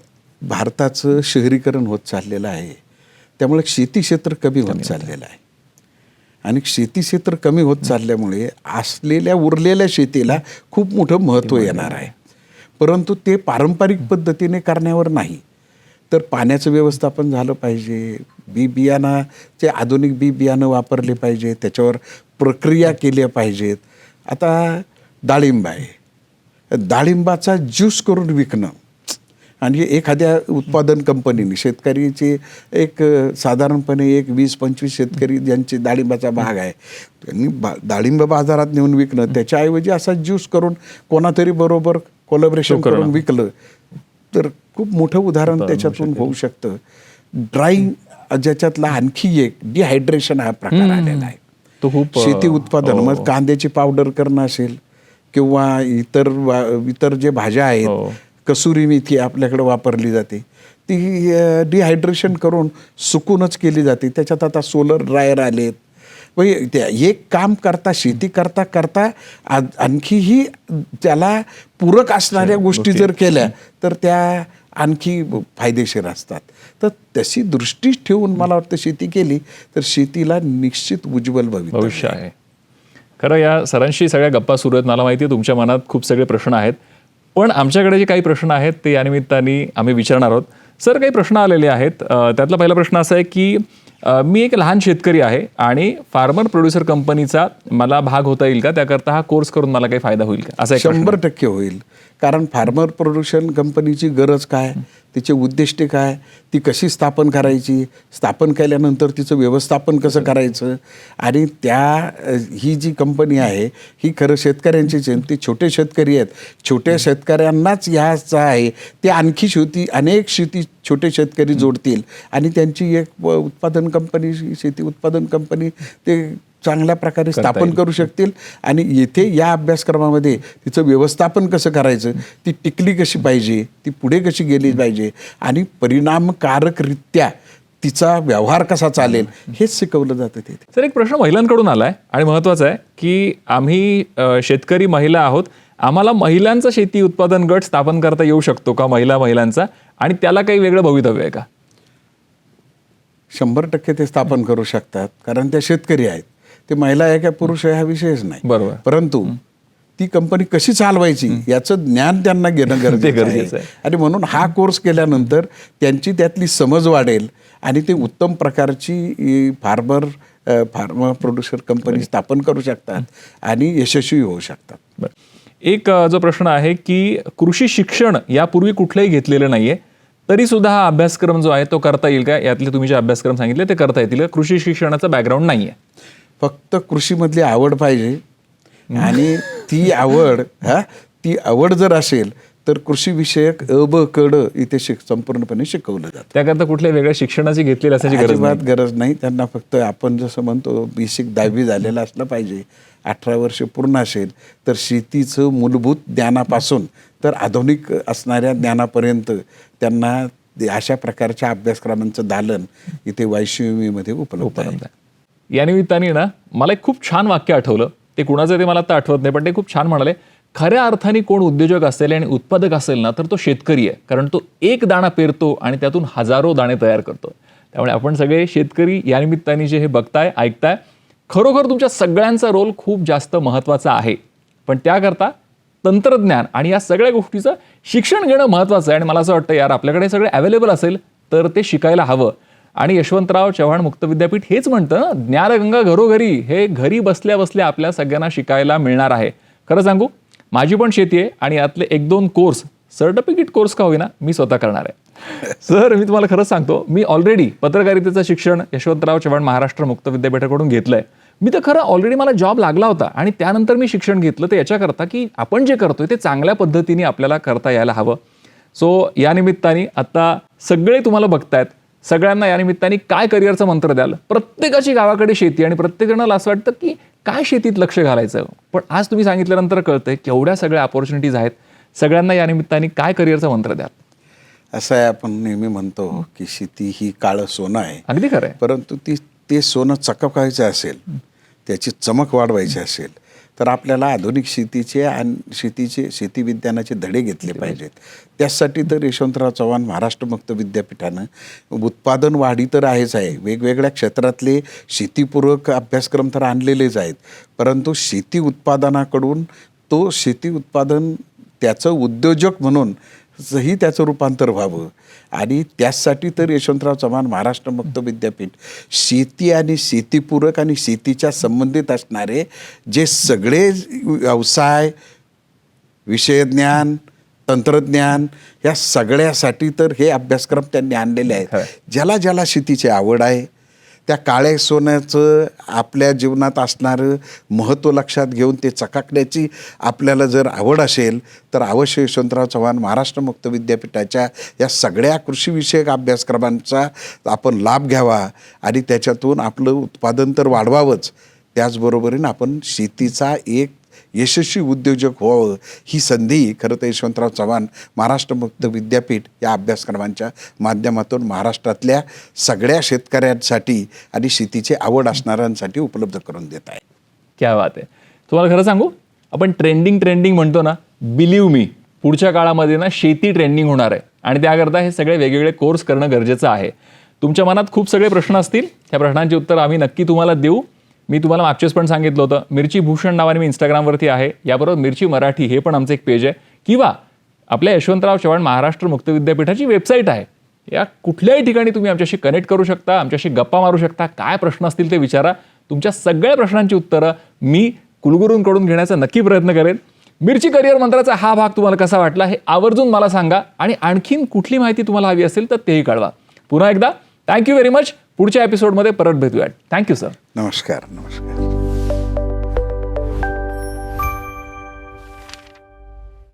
भारताचं शहरीकरण होत चाललेलं आहे, त्यामुळे शेती क्षेत्र कमी होत चाललेलं आहे. आणि शेती क्षेत्र कमी होत चालल्यामुळे असलेल्या उरलेल्या शेतीला खूप मोठं महत्त्व येणार आहे. परंतु ते पारंपरिक पद्धतीने करण्यावर नाही, तर पाण्याचं व्यवस्थापन झालं पाहिजे, बियाणाचे आधुनिक बियाणं वापरले पाहिजे, त्याच्यावर प्रक्रिया केल्या पाहिजेत. आता डाळिंब आहे, डाळिंबाचा ज्यूस करून विकणं आणि एखाद्या उत्पादन कंपनीने शेतकरीचे एक साधारणपणे 20-25 शेतकरी ज्यांचे डाळिंबाचा भाग आहे त्यांनी डाळिंब बाजारात नेऊन विकणं, त्याच्याऐवजी असा ज्यूस करून कोणातरी बरोबर कोलॅबरेशन करून विकलं तर खूप मोठं उदाहरण त्याच्यातून होऊ शकतं. ड्राईंग ज्याच्यातला आणखी एक डिहायड्रेशन हा प्रकार आलेला आहे. तो खूप शेती उत्पादन, मग कांद्याची पावडर करणं असेल किंवा इतर जे भाज्या आहेत, कसुरी मेथी आपल्याकडे वापरली जाते, ती डिहायड्रेशन करून सुकूनच केली जाते. त्याच्यात आता सोलर ड्रायर आलेत. एक काम करता, शेती करता करता आणखीही त्याला पूरक असणाऱ्या गोष्टी जर केल्या तर त्या आणखी फायदेशीर असतात. तर तशी दृष्टी ठेवून मला वाटतं शेती केली तर शेतीला निश्चित उज्ज्वल भविष्य आहे. खरं या सरांशी सगळ्या गप्पा सुरू आहेत. मला माहिती आहे तुमच्या मनात खूप सगळे प्रश्न आहेत, पण आमच्याकडे जे काही प्रश्न आहेत ते या निमित्ताने आम्ही विचारणार आहोत. सर, काही प्रश्न आलेले आहेत. त्यातला पहिला प्रश्न असा आहे की मी एक लहान शेतकरी आहे आणि फार्मर प्रोड्युसर कंपनीचा मला भाग होता येईल का? त्याकरता हा कोर्स करून मला काही फायदा होईल का? असा एक प्रश्न. 100% होईल. कारण फार्मर प्रोडक्शन कंपनीची गरज काय, तिचे उद्दिष्टे काय, ती कशी स्थापन करायची, स्थापन केल्यानंतर तिचं व्यवस्थापन कसं करायचं, आणि ही जी कंपनी आहे ही खरं शेतकऱ्यांचीच आहे. ते छोटे शेतकरी आहेत, छोट्या शेतकऱ्यांनाच ह्याचा आहे. ते आणखी अनेक छोटे शेतकरी जोडतील आणि त्यांची एक उत्पादन कंपनी, शेती उत्पादन कंपनी ते चांगल्या प्रकारे स्थापन करू शकतील. आणि येथे या अभ्यासक्रमामध्ये तिचं व्यवस्थापन कसं करायचं, ती टिकली कशी पाहिजे, ती पुढे कशी गेली पाहिजे आणि परिणामकारकरित्या तिचा व्यवहार कसा चालेल हेच शिकवलं जातं ते. सर, एक प्रश्न महिलांकडून आलाय आणि महत्त्वाचा आहे की आम्ही शेतकरी महिला आहोत, आम्हाला महिलांचा शेती उत्पादन गट स्थापन करता येऊ शकतो का, महिलांचा, आणि त्याला काही वेगळं भवितव्य आहे का? 100% ते स्थापन करू शकतात, कारण त्या शेतकरी आहेत. ते महिला आहे का पुरुष आहे हा विषयच नाही. बरोबर. परंतु ती कंपनी कशी चालवायची याचं ज्ञान त्यांना घेणं गरजेचं आहे. आणि म्हणून हा कोर्स केल्यानंतर त्यांची त्यातली समज वाढेल आणि ते उत्तम प्रकारची फार्मर प्रोड्युसर कंपनी स्थापन करू शकतात आणि यशस्वी होऊ शकतात. एक जो प्रश्न आहे की कृषी शिक्षण यापूर्वी कुठलंही घेतलेलं नाहीये, तरी सुद्धा हा अभ्यासक्रम जो आहे तो करता येईल का? यातले तुम्ही जे अभ्यासक्रम सांगितले ते करता येतील का? कृषी शिक्षणाचा बॅकग्राऊंड नाहीये, फक्त कृषीमधली आवड पाहिजे. आणि ती आवड जर असेल तर कृषी विषयक ब क ड इथे संपूर्णपणे शिकवलं जातं. त्याकरता कुठल्या वेगळ्या शिक्षणाची घेतलेली असायची गरज नाही. त्यांना फक्त आपण जसं म्हणतो बेसिक 10वी झालेलं असलं पाहिजे. 18 वर्ष पूर्ण असेल तर शेतीचं मूलभूत ज्ञानापासून तर आधुनिक असणाऱ्या ज्ञानापर्यंत त्यांना अशा प्रकारच्या अभ्यासक्रमांचं दालन इथे YCME उपलब्ध आहे. या निमित्ताने ना मला एक खूप छान वाक्य आठवलं. ते कुणाचं ते मला आता आठवत नाही, पण ते खूप छान म्हणाले, खऱ्या अर्थाने कोण उद्योजक असेल आणि उत्पादक असेल ना तर तो शेतकरी आहे, कारण तो एक दाणा पेरतो आणि त्यातून हजारो दाणे तयार करतो. त्यामुळे आपण सगळे शेतकरी या निमित्ताने जे हे बघताय, ऐकताय, खरोखर तुमच्या सगळ्यांचा रोल खूप जास्त महत्त्वाचा आहे. पण त्याकरता तंत्रज्ञान आणि या सगळ्या गोष्टीचं शिक्षण घेणं महत्त्वाचं आहे. आणि मला असं वाटतं यार आपल्याकडे सगळे अवेलेबल असेल तर ते शिकायला हवं. आणि यशवंतराव चव्हाण मुक्त विद्यापीठ हेच म्हणतं ना, ज्ञानगंगा घरोघरी, हे घरी बसल्या बसल्या आपल्या सगळ्यांना शिकायला मिळणार आहे. खरं सांगू, माझी पण शेती आहे आणि यातले 1-2 कोर्स, सर्टिफिकेट कोर्स का होईना, मी स्वतः करणार आहे. सर, मी तुम्हाला खरंच सांगतो, मी ऑलरेडी पत्रकारितेचं शिक्षण यशवंतराव चव्हाण महाराष्ट्र मुक्त विद्यापीठाकडून घेतलंय. मी तर खरं ऑलरेडी मला जॉब लागला होता आणि त्यानंतर मी शिक्षण घेतलं तर याच्याकरता की आपण जे करतोय ते चांगल्या पद्धतीने आपल्याला करता यायला हवं. सो या निमित्ताने आता सगळे तुम्हाला बघतायत, सगळ्यांना या निमित्ताने काय करिअरचं मंत्र द्याल? प्रत्येकाची गावाकडे शेती आणि प्रत्येक जणाला असं वाटतं की काय शेतीत लक्ष घालायचं. पण आज तुम्ही सांगितल्यानंतर कळतंय केवढ्या सगळ्या अपॉर्च्युनिटीज आहेत. सगळ्यांना या निमित्ताने काय करिअरचं मंत्र द्याल? असं आहे, आपण नेहमी म्हणतो की शेती ही काळं सोनं आहे. अगदी खरं आहे. परंतु ते सोनं चकाकायचं असेल, त्याची चमक वाढवायची असेल तर आपल्याला आधुनिक शेती विज्ञानाचे धडे घेतले पाहिजेत. त्यासाठी तर यशवंतराव चव्हाण महाराष्ट्र मुक्त विद्यापीठानं उत्पादन वाढी तर आहेच आहे, वेगवेगळ्या क्षेत्रातले शेतीपूरक अभ्यासक्रम तर आणलेलेच आहेत. परंतु शेती उत्पादनाकडून तो शेती उत्पादन त्याचं उद्योजक म्हणून ही त्याचं रूपांतर व्हावं. आणि त्यासाठी तर यशवंतराव चव्हाण महाराष्ट्र मुक्त विद्यापीठ शेती आणि शेतीपूरक आणि शेतीच्या संबंधित असणारे जे सगळे व्यवसाय, विषयज्ञान, तंत्रज्ञान या सगळ्यासाठी तर हे अभ्यासक्रम त्यांनी आणलेले आहेत. ज्याला शेतीची आवड आहे, त्या काळ्या सोन्याचं आपल्या जीवनात असणारं महत्त्व लक्षात घेऊन ते चकाकण्याची आपल्याला जर आवड असेल तर अवश्य यशवंतराव चव्हाण महाराष्ट्र मुक्त विद्यापीठाच्या या सगळ्या कृषीविषयक अभ्यासक्रमांचा आपण लाभ घ्यावा आणि त्याच्यातून आपलं उत्पादन तर वाढवावंच, त्याचबरोबरीनं आपण शेतीचा एक यशस्वी उद्योजक व्हावं. ही संधी खरं तर यशवंतराव चव्हाण महाराष्ट्र मुक्त विद्यापीठ या अभ्यासक्रमांच्या माध्यमातून महाराष्ट्रातल्या सगळ्या शेतकऱ्यांसाठी आणि शेतीची आवड असणाऱ्यांसाठी उपलब्ध करून देत आहे. क्या बात आहे. तुम्हाला खरं सांगू, आपण ट्रेंडिंग म्हणतो ना, बिलीव्ह मी, पुढच्या काळामध्ये ना शेती ट्रेंडिंग होणार आहे आणि त्याकरता हे सगळे वेगवेगळे कोर्स करणं गरजेचं आहे. तुमच्या मनात खूप सगळे प्रश्न असतील, त्या प्रश्नांची उत्तर आम्ही नक्की तुम्हाला देऊ. मी तुम्हाला मागचेच पण सांगितलं होतं, मिरची भूषण नावाने मी इंस्टाग्रामवरती आहे, याबरोबर मिरची मराठी हे पण आमचं एक पेज आहे, किंवा आपल्या यशवंतराव चव्हाण महाराष्ट्र मुक्त विद्यापीठाची वेबसाईट आहे. या कुठल्याही ठिकाणी तुम्ही आमच्याशी कनेक्ट करू शकता, आमच्याशी गप्पा मारू शकता, काय प्रश्न असतील ते विचारा. तुमच्या सगळ्या प्रश्नांची उत्तरं मी कुलगुरूंकडून घेण्याचा नक्की प्रयत्न करेन. मिरची करिअर मंत्राचा हा भाग तुम्हाला कसा वाटला हे आवर्जून मला सांगा, आणि आणखीन कुठली माहिती तुम्हाला हवी असेल तर तेही कळवा. पुन्हा एकदा थँक्यू व्हेरी मच. पुढच्या एपिसोडमध्ये परत भेटूयात. Thank you sir. नमस्कार.